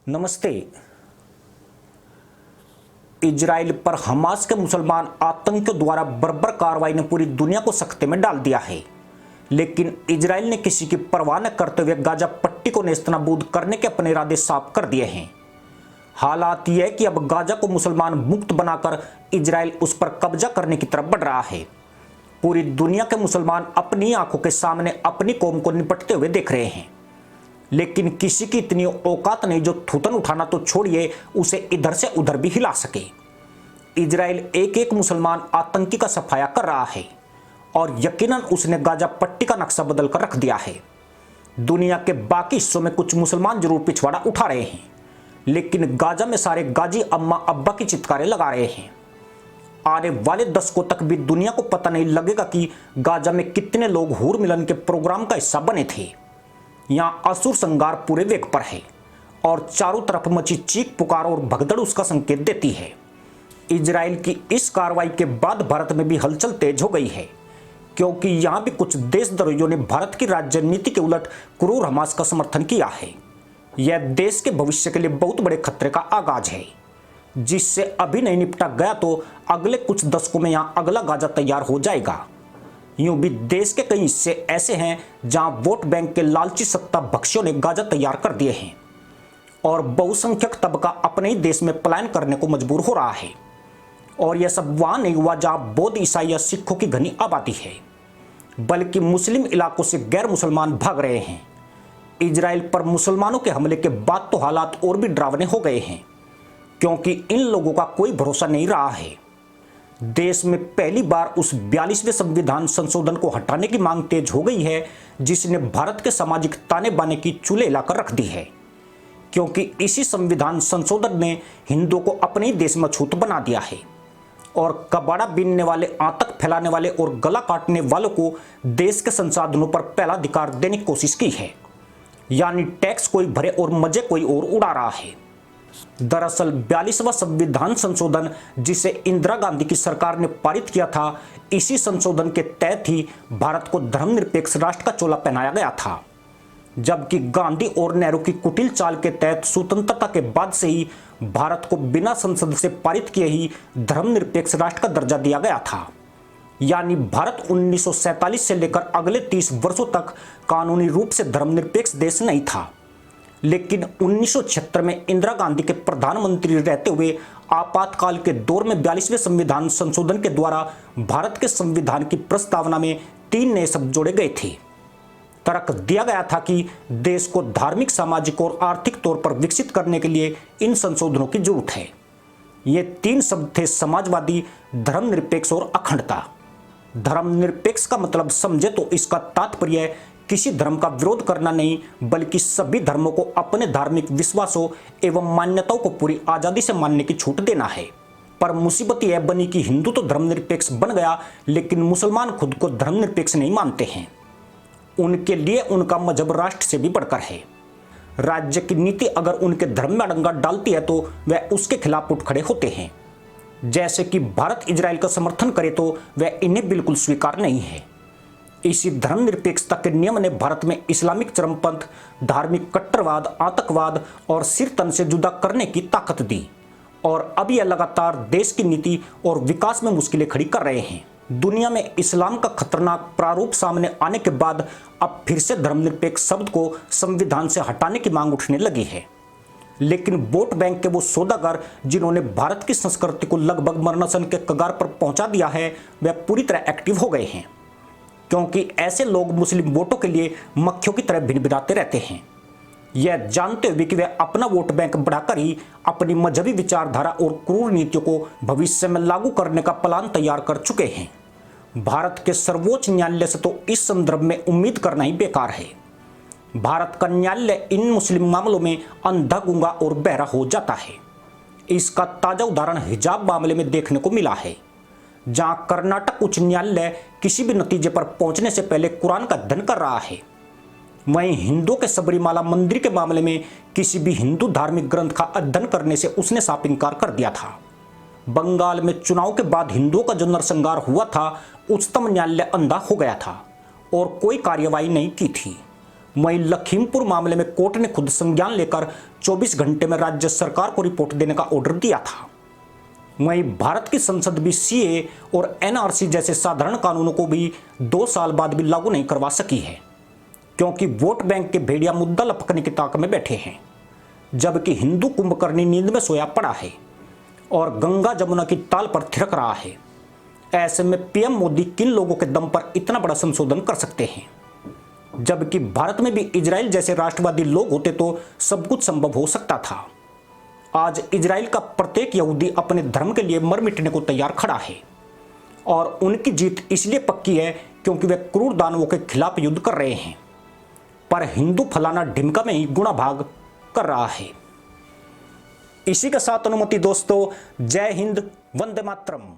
नमस्ते। इजराइल पर हमास के मुसलमान आतंकियों द्वारा बर्बर कार्रवाई ने पूरी दुनिया को सख्ते में डाल दिया है, लेकिन इजराइल ने किसी की परवाह न करते हुए गाजा पट्टी को नेस्तनाबूद करने के अपने इरादे साफ कर दिए हैं। हालात यह है कि अब गाजा को मुसलमान मुक्त बनाकर इजराइल उस पर कब्जा करने की तरफ बढ़ रहा है। पूरी दुनिया के मुसलमान अपनी आंखों के सामने अपनी कौम को निपटते हुए देख रहे हैं, लेकिन किसी की इतनी औकात नहीं जो थूथन उठाना तो छोड़िए उसे इधर से उधर भी हिला सके। इजराइल एक एक मुसलमान आतंकी का सफाया कर रहा है और यकीनन उसने गाजा पट्टी का नक्शा बदल कर रख दिया है। दुनिया के बाकी हिस्सों में कुछ मुसलमान जरूर पिछवाड़ा उठा रहे हैं, लेकिन गाजा में सारे गाजी अम्मा अब्बा की चित्कारें लगा रहे हैं। आने वाले दशकों तक भी दुनिया को पता नहीं लगेगा कि गाजा में कितने लोग हूर मिलन के प्रोग्राम का हिस्सा बने थे। यहां असुर संगार पूरे वेग पर है और चारों तरफ मची चीख पुकार और भगदड़ उसका संकेत देती है। इजराइल की इस कार्रवाई के बाद भारत में भी हलचल तेज हो गई है, क्योंकि यहां भी कुछ देशद्रोहियों ने भारत की राज्य नीति के उलट क्रूर हमास का समर्थन किया है। यह देश के भविष्य के लिए बहुत बड़े खतरे का आगाज है, जिससे अभी नहीं निपटा गया तो अगले कुछ दशकों में यहां अगला गाजा तैयार हो जाएगा। यूं भी देश के कई हिस्से ऐसे हैं जहां वोट बैंक के लालची सत्ता भक्षियों ने गाजा तैयार कर दिए हैं और बहुसंख्यक तबका अपने ही देश में पलायन करने को मजबूर हो रहा है। और यह सब वहां नहीं हुआ जहां बौद्ध, ईसाई या सिखों की घनी आबादी है, बल्कि मुस्लिम इलाकों से गैर मुसलमान भाग रहे हैं। इजराइल पर मुसलमानों के हमले के बाद तो हालात और भी डरावने हो गए हैं, क्योंकि इन लोगों का कोई भरोसा नहीं रहा है। देश में पहली बार उस 42वें संविधान संशोधन को हटाने की मांग तेज हो गई है, जिसने भारत के सामाजिक ताने बाने की चूल्हे हिलाकर रख दी है, क्योंकि इसी संविधान संशोधन ने हिंदुओं को अपने ही देश में छूत बना दिया है और कबाड़ा बीनने वाले, आतंक फैलाने वाले और गला काटने वालों को देश के संसाधनों पर पहला अधिकार देने की कोशिश की है। यानी टैक्स कोई भरे और मजे कोई और उड़ा रहा है। दरअसल 42वां संविधान संशोधन, जिसे इंदिरा गांधी की सरकार ने पारित किया था, इसी संशोधन के तहत ही भारत को धर्मनिरपेक्ष राष्ट्र का चोला पहनाया गया था, जबकि गांधी और नेहरू की कुटिल चाल के तहत स्वतंत्रता के बाद से ही भारत को बिना संसद से पारित किए ही धर्मनिरपेक्ष राष्ट्र का दर्जा दिया गया था। यानी भारत 1947 से लेकर अगले 30 वर्षों तक कानूनी रूप से धर्मनिरपेक्ष देश नहीं था, लेकिन 1976 में इंदिरा गांधी के प्रधानमंत्री रहते हुए आपातकाल के दौर में 42वें संविधान संशोधन के द्वारा भारत के संविधान की प्रस्तावना में 3 नए शब्द जोड़े गए थे। तर्क दिया गया था कि देश को धार्मिक, सामाजिक और आर्थिक तौर पर विकसित करने के लिए इन संशोधनों की जरूरत है। ये 3 शब्द थे समाजवादी, धर्मनिरपेक्ष और अखंडता। धर्मनिरपेक्ष का मतलब समझे तो इसका तात्पर्य किसी धर्म का विरोध करना नहीं, बल्कि सभी धर्मों को अपने धार्मिक विश्वासों एवं मान्यताओं को पूरी आजादी से मानने की छूट देना है। पर मुसीबत यह बनी कि हिंदू तो धर्मनिरपेक्ष बन गया, लेकिन मुसलमान खुद को धर्मनिरपेक्ष नहीं मानते हैं। उनके लिए उनका मजहब राष्ट्र से भी बढ़कर है। राज्य की नीति अगर उनके धर्म में अड़ंगा डालती है तो वह उसके खिलाफ उठ खड़े होते हैं। जैसे कि भारत इजराइल का समर्थन करे तो वह इन्हें बिल्कुल स्वीकार नहीं है। इसी धर्मनिरपेक्षता के नियम ने भारत में इस्लामिक चरमपंथ, धार्मिक कट्टरवाद, आतंकवाद और सिर तन से जुदा करने की ताकत दी, और अब यह लगातार देश की नीति और विकास में मुश्किलें खड़ी कर रहे हैं। दुनिया में इस्लाम का खतरनाक प्रारूप सामने आने के बाद अब फिर से धर्मनिरपेक्ष शब्द को संविधान से हटाने की मांग उठने लगी है। लेकिन वोट बैंक के वो सौदागर जिन्होंने भारत की संस्कृति को लगभग मरणासन के कगार पर पहुंचा दिया है, वह पूरी तरह एक्टिव हो गए हैं, क्योंकि ऐसे लोग मुस्लिम वोटों के लिए मक्खियों की तरह भिनभिनाते रहते हैं, यह जानते हुए कि वे अपना वोट बैंक बढ़ाकर ही अपनी मजहबी विचारधारा और क्रूर नीतियों को भविष्य में लागू करने का प्लान तैयार कर चुके हैं। भारत के सर्वोच्च न्यायालय से तो इस संदर्भ में उम्मीद करना ही बेकार है। भारत का न्यायालय इन मुस्लिम मामलों में अंधा, गूंगा और बहरा हो जाता है। इसका ताजा उदाहरण हिजाब मामले में देखने को मिला है, जहां कर्नाटक उच्च न्यायालय किसी भी नतीजे पर पहुंचने से पहले कुरान का अध्ययन कर रहा है। वहीं हिंदुओं के सबरीमाला मंदिर के मामले में किसी भी हिंदू धार्मिक ग्रंथ का अध्ययन करने से उसने साफ इंकार कर दिया था। बंगाल में चुनाव के बाद हिंदुओं का जो नरसंहार हुआ था, उच्चतम न्यायालय अंधा हो गया था और कोई कार्यवाही नहीं की थी। वहीं लखीमपुर मामले में कोर्ट ने खुद संज्ञान लेकर 24 घंटे में राज्य सरकार को रिपोर्ट देने का ऑर्डर दिया था। वहीं भारत की संसद भी सीए और एनआरसी जैसे साधारण कानूनों को भी 2 साल बाद भी लागू नहीं करवा सकी है, क्योंकि वोट बैंक के भेड़िया मुद्दा लपकने की ताक में बैठे हैं, जबकि हिंदू कुंभकर्णी नींद में सोया पड़ा है और गंगा जमुना की ताल पर थिरक रहा है। ऐसे में पीएम मोदी किन लोगों के दम पर इतना बड़ा संशोधन कर सकते हैं? जबकि भारत में भी इजराइल जैसे राष्ट्रवादी लोग होते तो सब कुछ संभव हो सकता था। आज इजराइल का प्रत्येक यहूदी अपने धर्म के लिए मर मिटने को तैयार खड़ा है और उनकी जीत इसलिए पक्की है क्योंकि वे क्रूर दानवों के खिलाफ युद्ध कर रहे हैं, पर हिंदू फलाना ढिमका में ही गुणा भाग कर रहा है। इसी के साथ अनुमति दोस्तों, जय हिंद, वंदे मातरम।